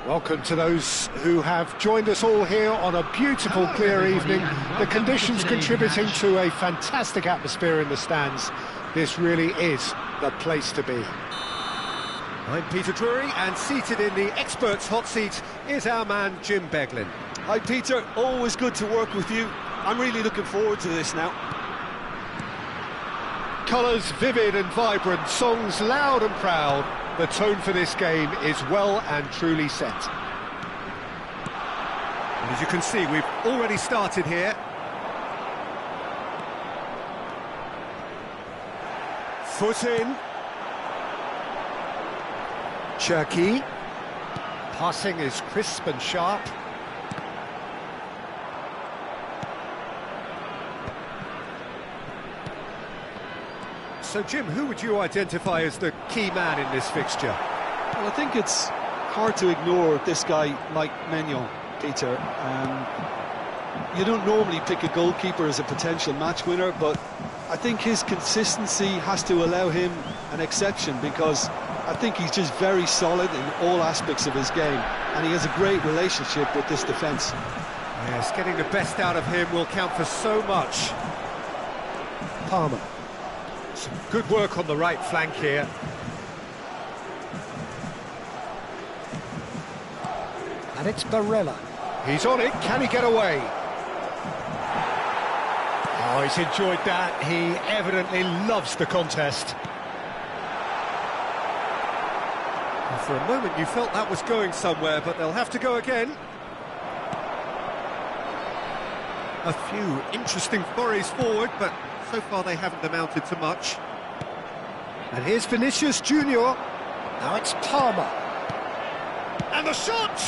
Welcome to those who have joined us all here on a beautiful, clear evening. The conditions contributing to a fantastic atmosphere in the stands. This really is the place to be. I'm Peter Drury, and seated in the experts' hot seat is our man Jim Beglin. Hi Peter, always good to work with you. I'm really looking forward to this now. Colours vivid and vibrant, songs loud and proud. The tone for this game is well and truly set. And as you can see, we've already started here. Foot in. Gggg. Passing is crisp and sharp. So, Jim, who would you identify as the key man in this fixture? Well, I think it's hard to ignore this guy, Mike Maignan, Peter. You don't normally pick a goalkeeper as a potential match winner, but I think his consistency has to allow him an exception, because I think he's just very solid in all aspects of his game, and he has a great relationship with this defence. Yes, getting the best out of him will count for so much. Palmer. Some good work on the right flank here. And it's Barella. He's on it, can he get away? Oh, he's enjoyed that. He evidently loves the contest. And for a moment you felt that was going somewhere, but they'll have to go again. A few interesting forays forward, but so far they haven't amounted to much. And here's Vinicius Junior. Now it's Palmer. And the shot!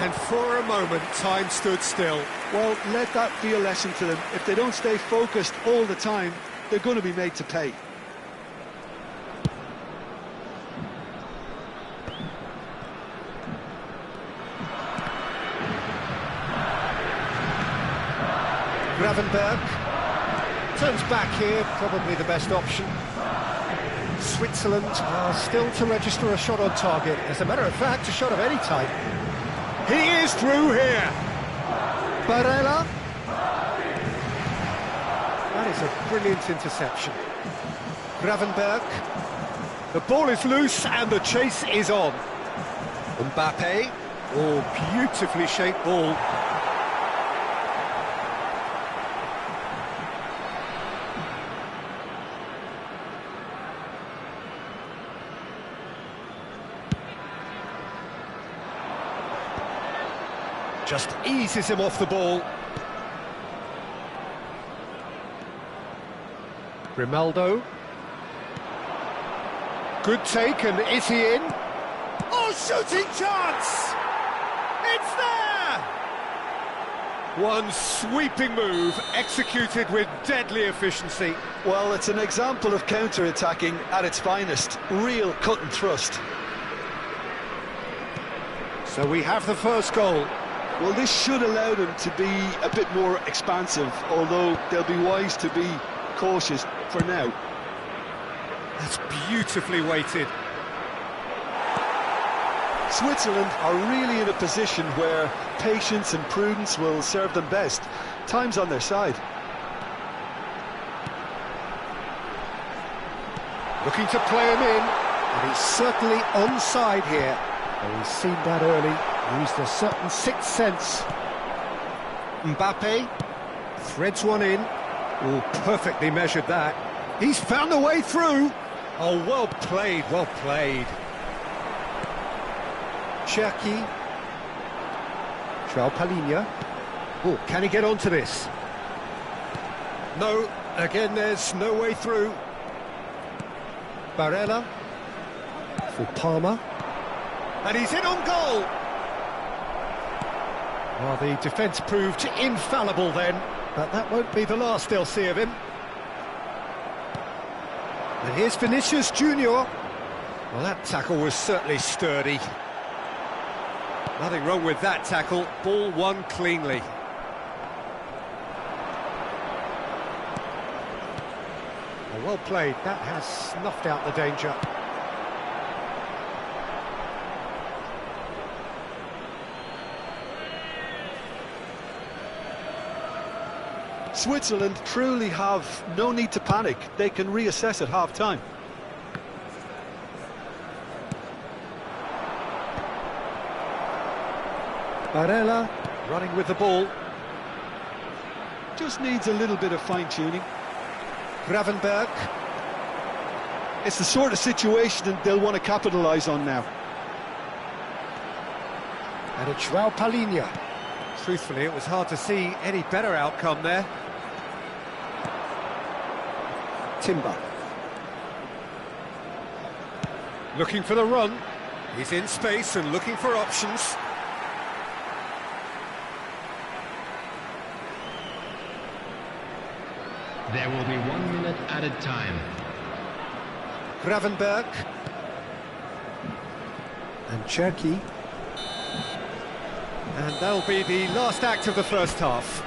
And for a moment, time stood still. Well, let that be a lesson to them. If they don't stay focused all the time, they're going to be made to pay. Gravenberg turns back here, probably the best option. Switzerland are still to register a shot on target. As a matter of fact, a shot of any type. He is through here. Barella. That is a brilliant interception. Gravenberg. The ball is loose and the chase is on. Mbappe. Oh, beautifully shaped ball. Just eases him off the ball. Grimaldo. Good take, and is he in? Oh, shooting chance! It's there! One sweeping move, executed with deadly efficiency. Well, it's an example of counter-attacking at its finest. Real cut and thrust. So we have the first goal. Well, this should allow them to be a bit more expansive, although they'll be wise to be cautious for now. That's beautifully weighted. Switzerland are really in a position where patience and prudence will serve them best. Time's on their side. Looking to play him in, and he's certainly onside here. Oh, he's seen that early. Used a certain sixth sense. Mbappe threads one in. Oh, perfectly measured that. He's found a way through. Oh, well played, well played. Gggg. João Palhinha. Oh, can he get onto this? No, Again, there's no way through. Barella for Palmer. And he's in on goal! Well, the defence proved infallible then, but that won't be the last they'll see of him. And here's Vinicius Junior. Well, that tackle was certainly sturdy. Nothing wrong with that tackle, ball won cleanly. Well played, that has snuffed out the danger. Switzerland truly have no need to panic. They can reassess at half-time. Barella running with the ball. Just needs a little bit of fine-tuning. Gravenberg. It's the sort of situation that they'll want to capitalise on now. And it's João Palhinha. Truthfully, it was hard to see any better outcome there. Timber. Looking for the run. He's in space and looking for options. There will be 1 minute added time. Gravenberg. And Cherki. And that'll be the last act of the first half.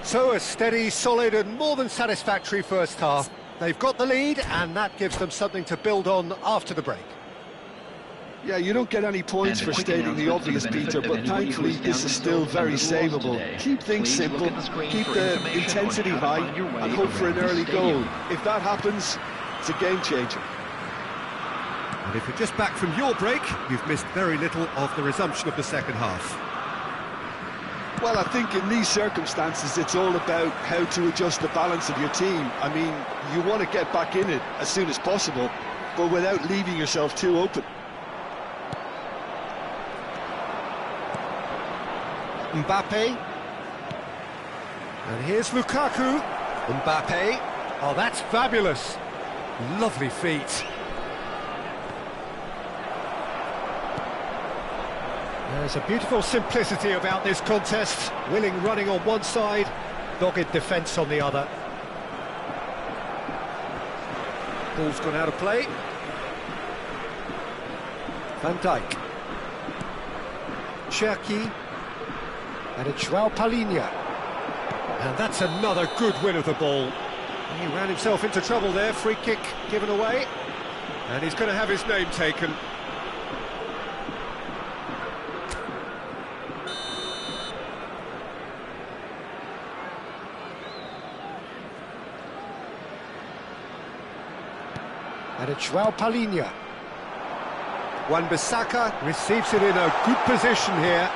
So a steady, solid and more than satisfactory first half. They've got the lead and that gives them something to build on after the break. Yeah, you don't get any points for stating the obvious, Peter, but thankfully this is still very savable. Keep things simple, keep the intensity high and hope for an early goal. If that happens, it's a game changer. And if you're just back from your break, you've missed very little of the resumption of the second half. Well, I think in these circumstances it's all about how to adjust the balance of your team. I mean, you want to get back in it as soon as possible, but without leaving yourself too open. Mbappe. And here's Lukaku. Mbappe. Oh, that's fabulous. Lovely feet. There's a beautiful simplicity about this contest. Willing running on one side, dogged defence on the other. Ball's gone out of play. Van Dijk. Cherki. And it's João Palhinha. And that's another good win of the ball. He ran himself into trouble there, free kick given away. And he's going to have his name taken. And it's João Palhinha. Wan-Bissaka receives it in a good position here.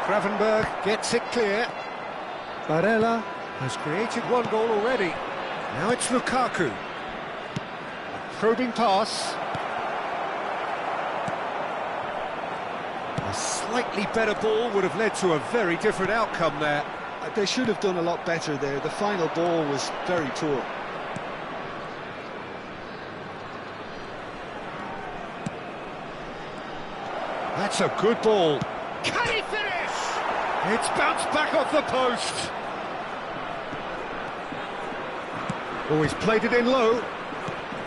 Gravenberg gets it clear. Barella has created one goal already. Now it's Lukaku. A probing pass. A slightly better ball would have led to a very different outcome there. They should have done a lot better there. The final ball was very poor. That's a good ball. Can he finish? It's bounced back off the post. Oh, he's played it in low.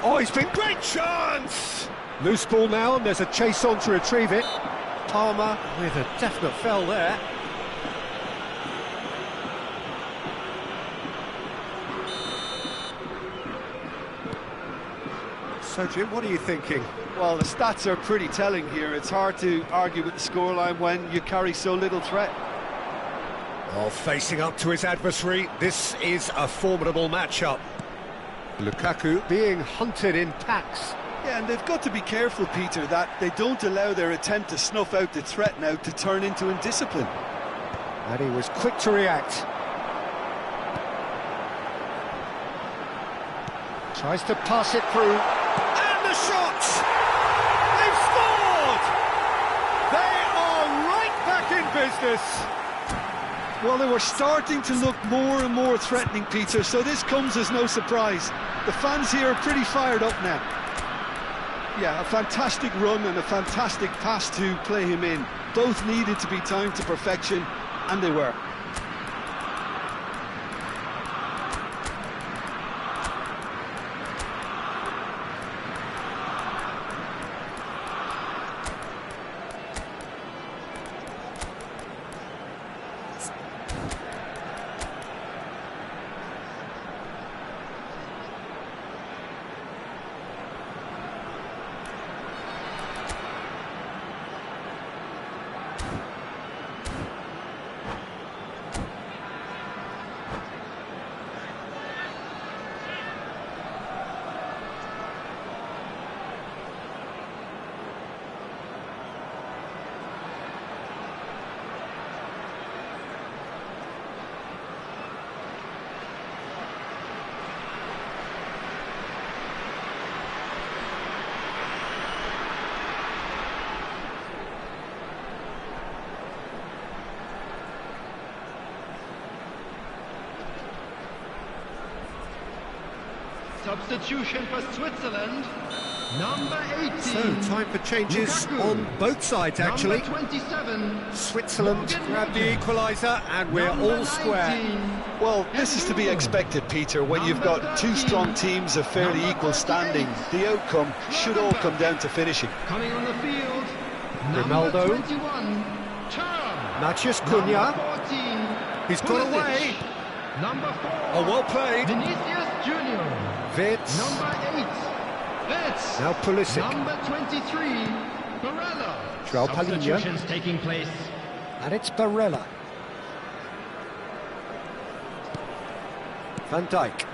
Oh, he's been great chance! Loose ball now, and there's a chase on to retrieve it. Palmer with a definite foul there. So, Jim, what are you thinking? Well, the stats are pretty telling here. It's hard to argue with the scoreline when you carry so little threat. Well, facing up to his adversary, this is a formidable matchup. Lukaku being hunted in packs. Yeah, and they've got to be careful, Peter, that they don't allow their attempt to snuff out the threat now to turn into indiscipline. And he was quick to react. Tries to pass it through. And the shot! They've scored! They are right back in business. Well, they were starting to look more and more threatening, Peter, so this comes as no surprise. The fans here are pretty fired up now. Yeah, a fantastic run and a fantastic pass to play him in. Both needed to be timed to perfection, and they were. Substitution for Switzerland, number 18. So, time for changes Gggg. on both sides, actually. Number 27. Switzerland grabbed the equaliser, and we're Number all square. 19. Well, this is to be expected, Peter, when you've got two strong teams of fairly equal standing. The outcome should all come down to finishing. Coming on the field, Ronaldo. number 21. Thuram. Matthias Cunha. Number 14. He's got Pulisic. away. Number 4. Oh, well played. Vinicius Junior. Vitz. Number 8. Vitz. Now Pulisic. Number 23. Barella. Joao Palhinha. Substitutions taking place. And it's Barella. Van Dijk.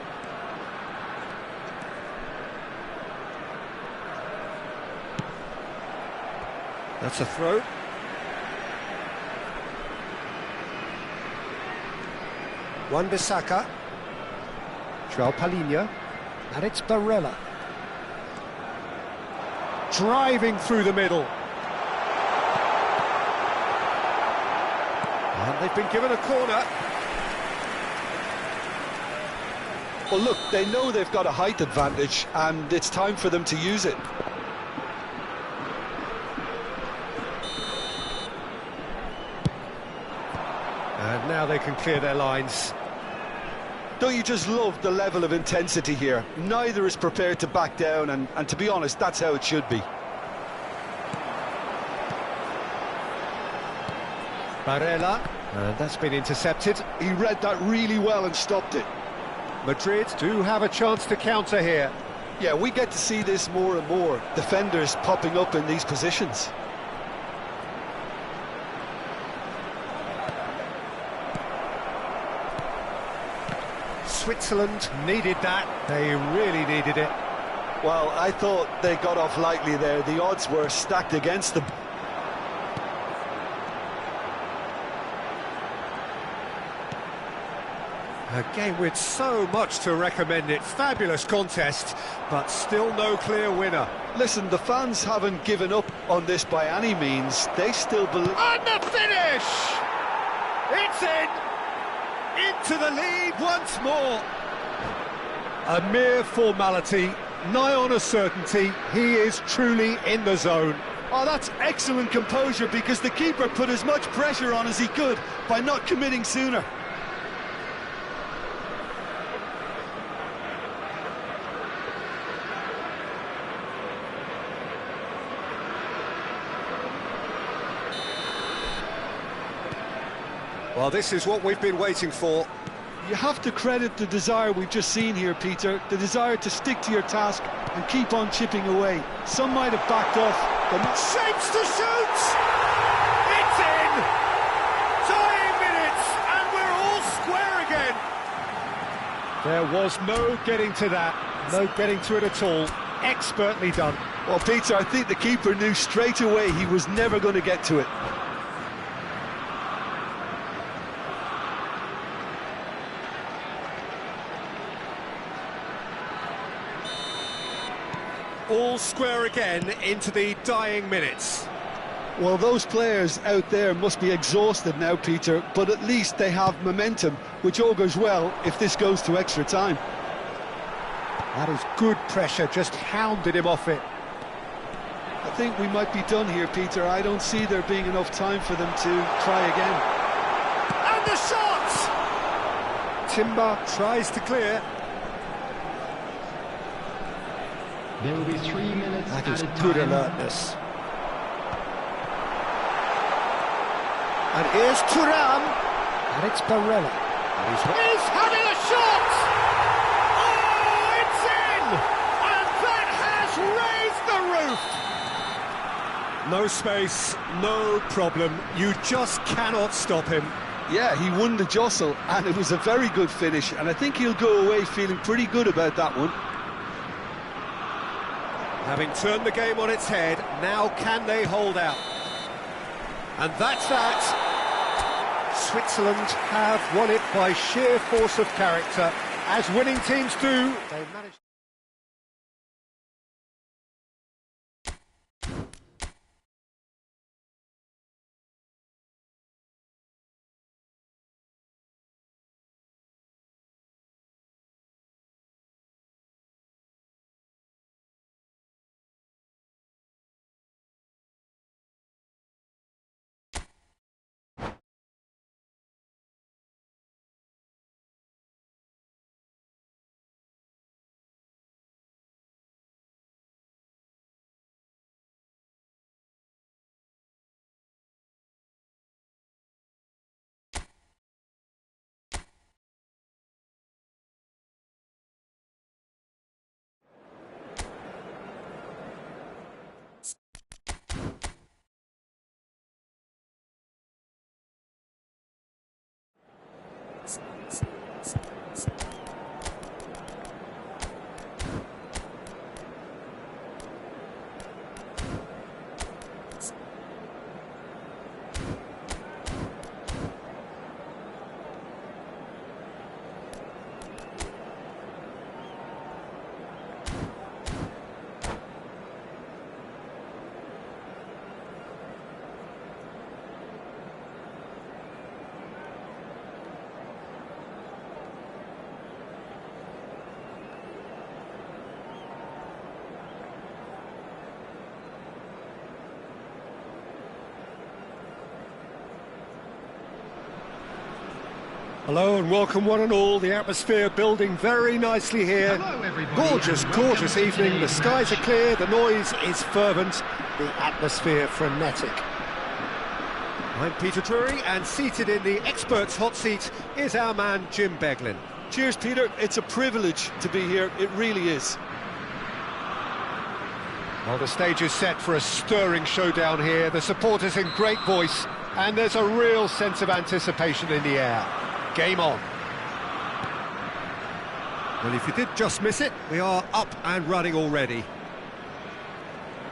That's a throw. Wan-Bissaka. Joao Palhinha. And it's Barella. Driving through the middle. And they've been given a corner. Well, look, they know they've got a height advantage, and it's time for them to use it. And now they can clear their lines. Don't you just love the level of intensity here? Neither is prepared to back down, and to be honest, that's how it should be. Barella, and that's been intercepted. He read that really well and stopped it. Madrid do have a chance to counter here. Yeah, we get to see this more and more. Defenders popping up in these positions. Switzerland needed that. They really needed it. Well, I thought they got off lightly there. The odds were stacked against them. A game with so much to recommend it. Fabulous contest, but still no clear winner. Listen, the fans haven't given up on this by any means. They still believe... And the finish! It's in! Into the lead once more. A mere formality, nigh on a certainty. He is truly in the zone. Oh, that's excellent composure, because the keeper put as much pressure on as he could by not committing sooner. Well, this is what we've been waiting for. You have to credit the desire we've just seen here, Peter. The desire to stick to your task and keep on chipping away. Some might have backed off, but not... Shapes to shoot! It's in! Dying minutes, and we're all square again! There was no getting to that. No getting to it at all. Expertly done. Well, Peter, I think the keeper knew straight away he was never going to get to it. All square again into the dying minutes. Well, those players out there must be exhausted now, Peter, but at least they have momentum, which augurs well if this goes to extra time. That is good pressure, just hounded him off it. I think we might be done here, Peter. I don't see there being enough time for them to try again. And the shot! Timber tries to clear. There will be 3 minutes That is added good time. alertness. And here's Thuram. And it's Barella. And he's having a shot! Oh, it's in! And that has raised the roof! No space, no problem. You just cannot stop him. Yeah, he won the jostle, and it was a very good finish, and I think he'll go away feeling pretty good about that one. Having turned the game on its head, now can they hold out? And that's that. Switzerland have won it by sheer force of character, as winning teams do. They managed. Hello and welcome one and all. The atmosphere building very nicely here. Hello, everybody, Gorgeous, and welcome gorgeous to evening. The today's skies are match. clear, the noise is fervent, the atmosphere frenetic. I'm Peter Drury, and seated in the experts' hot seat is our man Jim Beglin. Cheers, Peter. It's a privilege to be here. It really is. Well, the stage is set for a stirring showdown here. The supporters in great voice, and there's a real sense of anticipation in the air. Game on. Well, if you did just miss it, we are up and running already.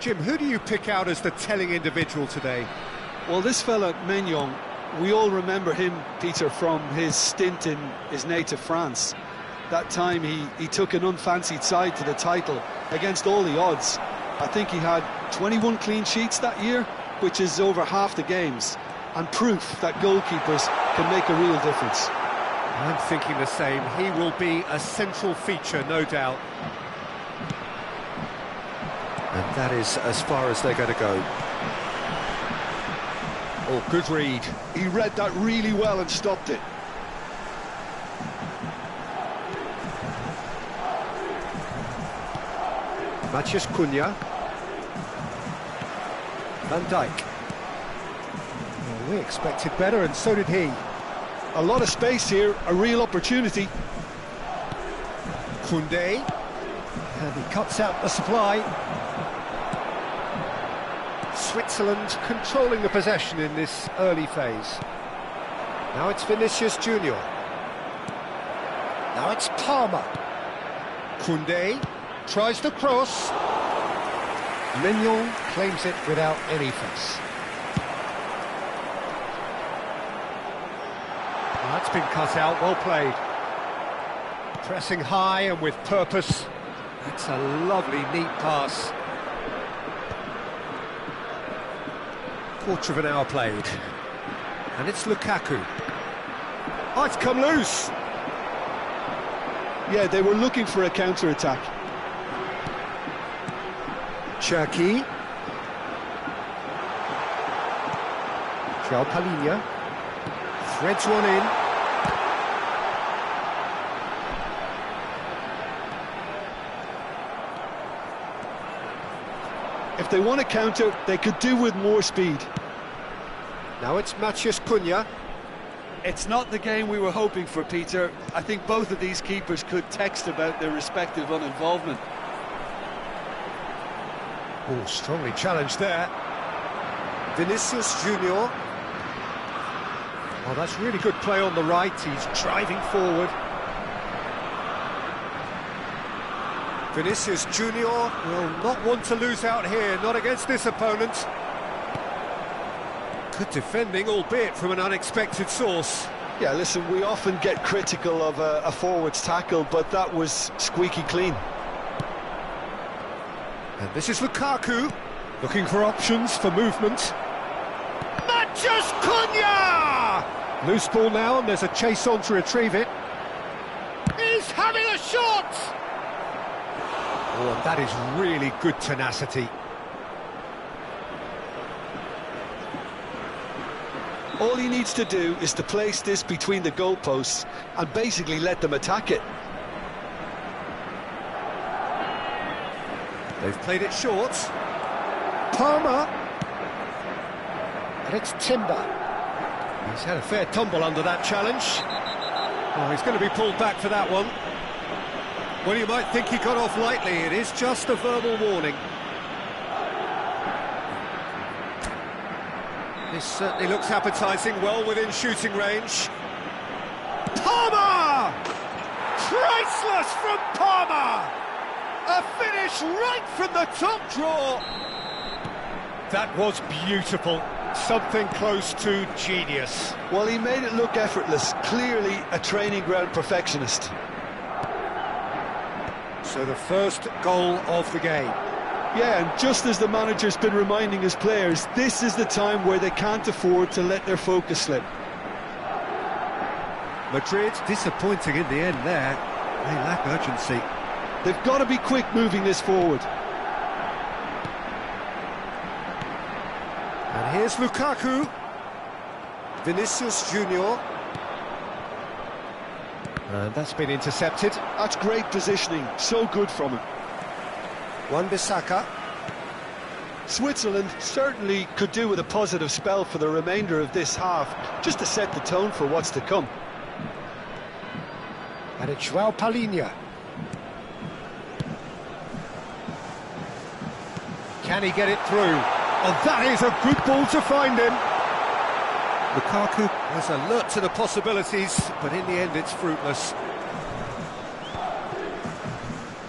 Jim, who do you pick out as the telling individual today? Well, this fella, Maignan, we all remember him, Peter, from his stint in his native France. That time he took an unfancied side to the title against all the odds. I think he had 21 clean sheets that year, which is over half the games, and proof that goalkeepers can make a real difference. I'm thinking the same. He will be a central feature, no doubt. And that is as far as they're going to go. Oh, good read. He read that really well and stopped it. Matthias Cunha. Van Dijk. Well, we expected better, and so did he. A lot of space here, a real opportunity. Koundé. And he cuts out the supply. Switzerland controlling the possession in this early phase. Now it's Vinicius Junior. Now it's Palmer. Koundé tries to cross. Maignan claims it without any fuss. Well, that's been cut out, well played. Pressing high and with purpose. That's a lovely, neat pass. Quarter of an hour played. And it's Lukaku. Oh, it's come loose! Yeah, they were looking for a counter-attack. Cherki. João Palhinha threads one in. If they want to counter, they could do with more speed. Now it's Matheus Cunha. It's not the game we were hoping for, Peter. I think both of these keepers could text about their respective uninvolvement. Oh, strongly challenged there. Vinicius Junior. Oh, that's really good play on the right. He's driving forward. Vinicius Junior will not want to lose out here, not against this opponent. Good defending, albeit from an unexpected source. Yeah, listen, we often get critical of a forward's tackle, but that was squeaky clean. And this is Lukaku, looking for options for movement. Matheus Cunha! Loose ball now, and there's a chase on to retrieve it. He's having a shot! Oh, and that is really good tenacity. All he needs to do is to place this between the goalposts and basically let them attack it. They've played it short. Palmer. And it's Timber. He's had a fair tumble under that challenge. Oh, he's going to be pulled back for that one. Well, you might think he got off lightly. It is just a verbal warning. This certainly looks appetising, well within shooting range. Palmer! Priceless from Palmer! A finish right from the top draw! That was beautiful. Something close to genius. Well, he made it look effortless. Clearly a training ground perfectionist. So the first goal of the game. Yeah, and just as the manager's been reminding his players, this is the time where they can't afford to let their focus slip. Madrid disappointing in the end there. They lack urgency. They've got to be quick moving this forward. And here's Lukaku. Vinicius Junior. And that's been intercepted. That's great positioning, so good from him. Wan-Bissaka. Switzerland certainly could do with a positive spell for the remainder of this half, just to set the tone for what's to come. And it's João Palhinha. Can he get it through? Oh, that is a good ball to find him. Lukaku is alert to the possibilities, but in the end it's fruitless.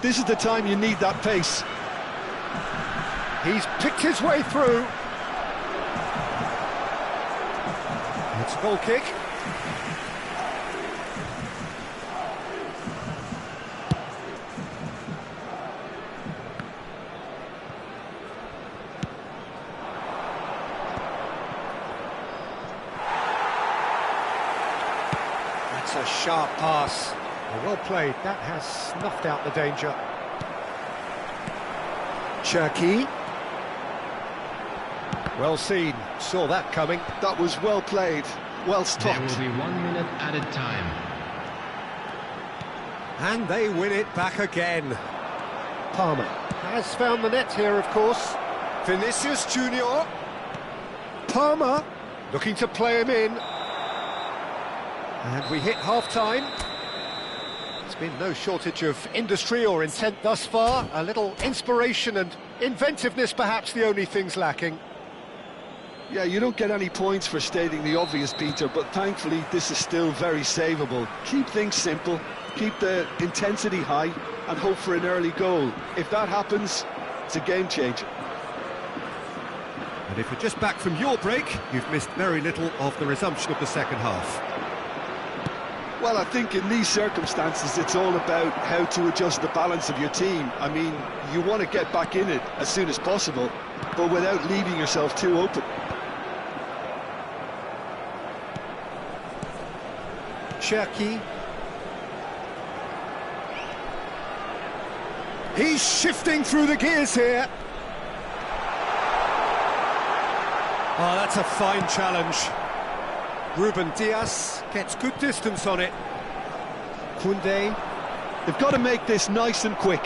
This is the time you need that pace. He's picked his way through. It's a goal kick. That's a sharp pass. Well played, that has snuffed out the danger. Cherki. Well seen, saw that coming. That was well played, well stopped. There will be 1 minute added time. And they win it back again. Palmer has found the net here, of course. Vinicius Junior. Palmer. Looking to play him in. And we hit half-time. There's been no shortage of industry or intent thus far. A little inspiration and inventiveness, perhaps the only things lacking. Yeah, you don't get any points for stating the obvious, Peter, but thankfully this is still very savable. Keep things simple, keep the intensity high, and hope for an early goal. If that happens, it's a game changer. And if you're just back from your break, you've missed very little of the resumption of the second half. Well, I think in these circumstances it's all about how to adjust the balance of your team. I mean, you want to get back in it as soon as possible, but without leaving yourself too open. Cherki. He's shifting through the gears here. Oh, that's a fine challenge. Ruben Diaz gets good distance on it. Koundé. They've got to make this nice and quick.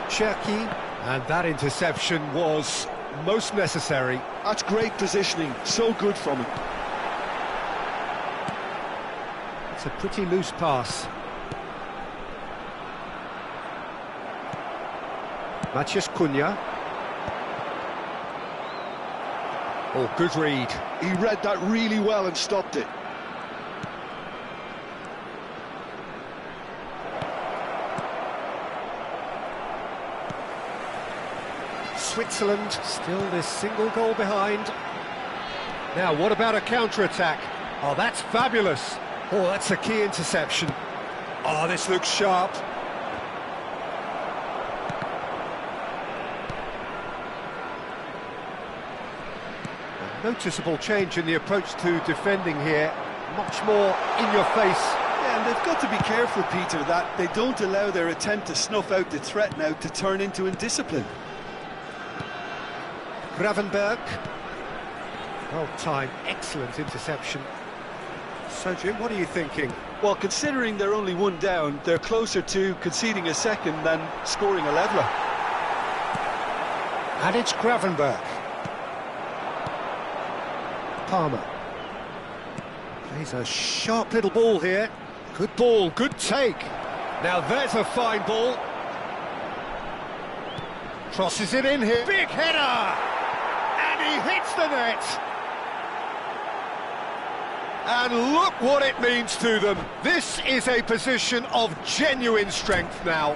Cherki. And that interception was most necessary. That's great positioning, so good from him. It's a pretty loose pass. Matheus Cunha. Oh, good read. He read that really well and stopped it. Switzerland still this single goal behind. Now, what about a counter-attack? Oh, that's fabulous. Oh, that's a key interception. Oh, this looks sharp. A noticeable change in the approach to defending here. Much more in your face. Yeah, and they've got to be careful, Peter, that they don't allow their attempt to snuff out the threat now to turn into indiscipline. Gravenberg. Well timed, excellent interception. So, Jim, what are you thinking? Well, considering they're only one down, they're closer to conceding a second than scoring a leveller. And it's Gravenberg. Palmer. Plays a sharp little ball here. Good ball, good take. Now there's a fine ball. Crosses it in here. Big header! And he hits the net. And look what it means to them. This is a position of genuine strength now.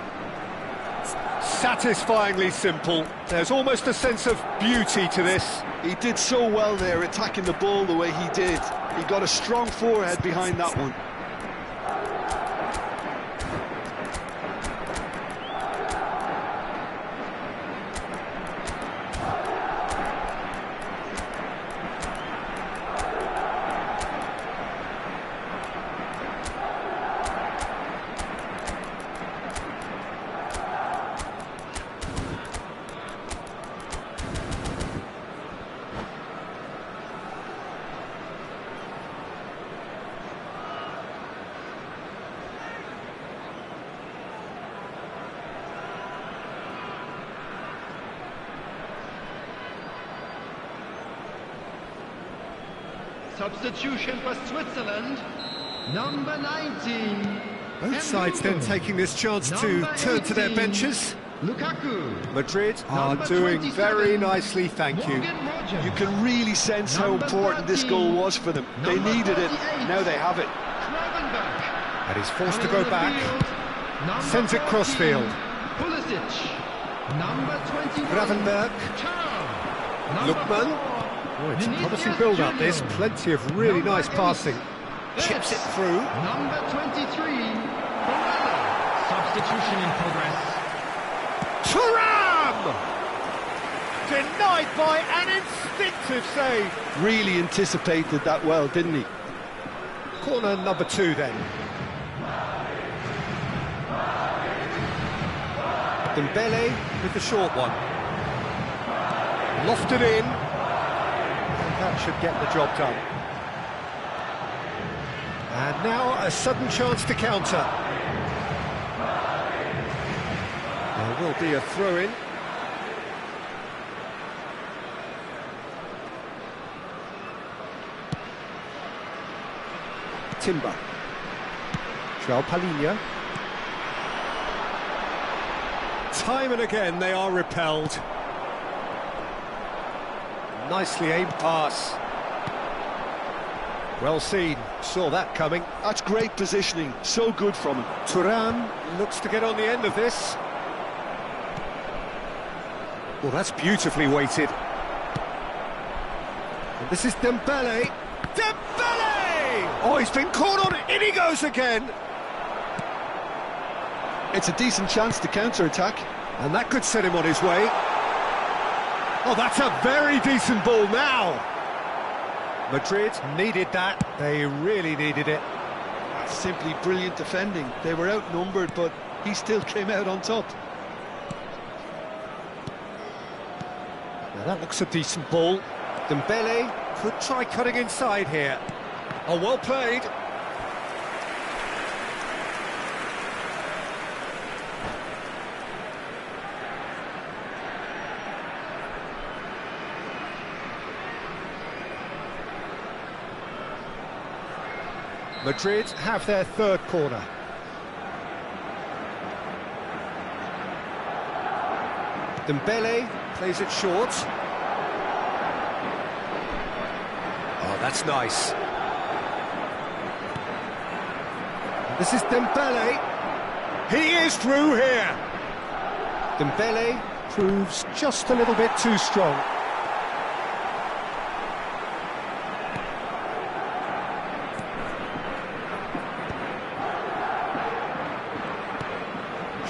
Satisfyingly simple. There's almost a sense of beauty to this. He did so well there, attacking the ball the way he did. He got a strong forehead behind that one. Substitution for Switzerland, number 19. Both sides then taking this chance to turn to their benches. Lukaku. Madrid are Number doing 27, very nicely, thank you. Morgan Rogers. You can really sense how Number important this 13, goal was for them. They number needed it, 38, now they have it. Gravenberch. And he's forced to Coming go on the back. field, number Sends it 14, crossfield. Pulisic. Number 21. Gravenberg. Chow. Number Lookman. 4, Oh, it's a Vinicius promising build-up, Junior. this. Plenty of really Number nice 8, passing. Chips it through. Number 23, Barella. Substitution in progress. Thuram! Denied by an instinctive save. Really anticipated that well, didn't he? Corner number 2 then. Dembele with the short one. Lofted in. That should get the job done. And now a sudden chance to counter. There will be a throw-in. Timber. João Palhinha. Time and again they are repelled. Nicely aimed pass. Well seen, saw that coming. That's great positioning, so good from him. Thuram looks to get on the end of this. Well, that's beautifully weighted. And this is Dembele. Dembele! Oh, he's been caught on it. In he goes again. It's a decent chance to counter-attack. And that could set him on his way. Oh, that's a very decent ball now. Madrid needed that. They really needed it. That's simply brilliant defending. They were outnumbered, but he still came out on top. Now that looks a decent ball. Dembele could try cutting inside here. Oh, well played. Madrid have their third corner. Dembele plays it short. Oh, that's nice. This is Dembele. He is through here. Dembele proves just a little bit too strong.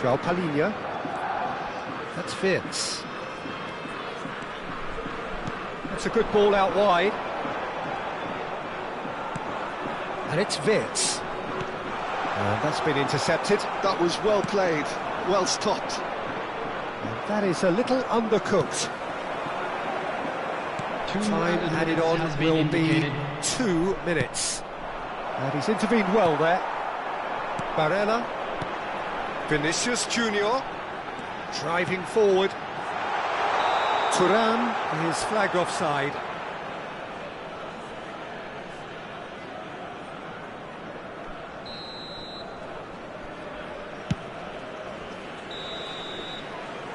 Palinha. That's Vince. That's a good ball out wide. And it's Vince. And that's been intercepted. That was well played, well stopped. And that is a little undercooked. Time added on will be 2 minutes. And he's intervened well there. Barella. Vinicius Junior driving forward. Thuram is flagged offside.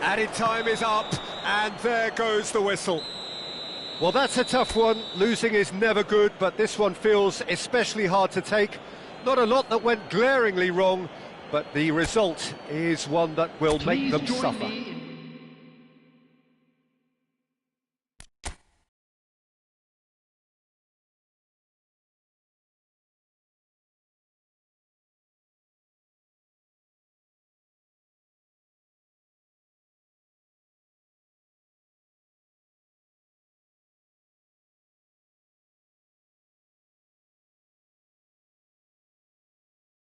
Added time is up, and there goes the whistle. Well, that's a tough one. Losing is never good, but this one feels especially hard to take. Not a lot that went glaringly wrong, but the result is one that will make them suffer.